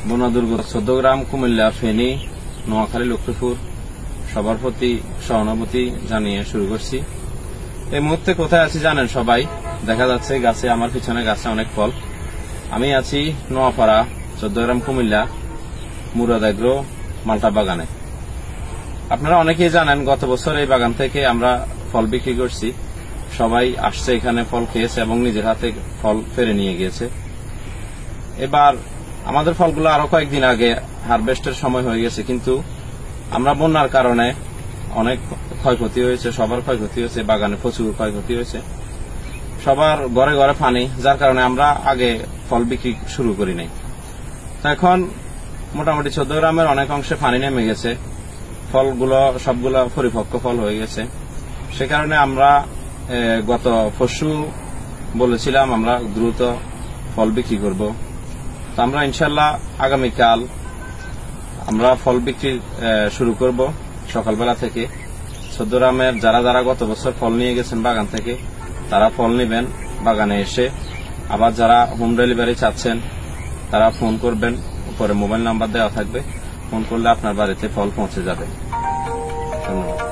বন্যা দুর্গত 14 গ্রাম, কুমিল্লা, ফেনী, নোয়াখালী, লক্ষ্মীপুর সবার প্রতি সহানুভূতি জানিয়ে শুরু করছি। এই মুহূর্তে কোথায় আছি জানেন সবাই? দেখা যাচ্ছে গাছে, আমার পিছনে গাছে অনেক ফল। আমি আছি নোয়াপাড়া 14 গ্রাম, কুমিল্লা, মুরাদ এগ্রো মালটা বাগানে। আপনারা অনেকেই জানেন গত বছর এই বাগান থেকে আমরা ফল বিক্রি করছি। সবাই আসছে এখানে, ফল খেয়েছে এবং নিজের হাতে ফল ফেরে নিয়ে গিয়েছে। এবার আমাদের ফলগুলো আরো কয়েকদিন আগে হারভেস্টের সময় হয়ে গেছে, কিন্তু আমরা বন্যার কারণে অনেক ক্ষয়ক্ষতি হয়েছে, সবার ক্ষয়ক্ষতি হয়েছে, বাগানে প্রচুর ক্ষয়ক্ষতি হয়েছে, সবার ঘরে ঘরে পানি, যার কারণে আমরা আগে ফল বিক্রি শুরু করি নাই। তো এখন মোটামুটি 14 গ্রামের অনেক অংশে পানি নেমে গেছে, ফলগুলো সবগুলো পরিপক্ক ফল হয়ে গেছে। সে কারণে আমরা গত পরশু বলেছিলাম আমরা দ্রুত ফল বিক্রি করব। তো আমরা ইনশাল্লাহ আগামীকাল আমরা ফল বিক্রি শুরু করব সকালবেলা থেকে। 14 গ্রামের যারা যারা গত বছর ফল নিয়ে গেছেন বাগান থেকে, তারা ফল নেবেন বাগানে এসে। আবার যারা হোম ডেলিভারি চাচ্ছেন তারা ফোন করবেন, উপরে মোবাইল নাম্বার দেওয়া থাকবে, ফোন করলে আপনার বাড়িতে ফল পৌঁছে যাবে। ধন্যবাদ।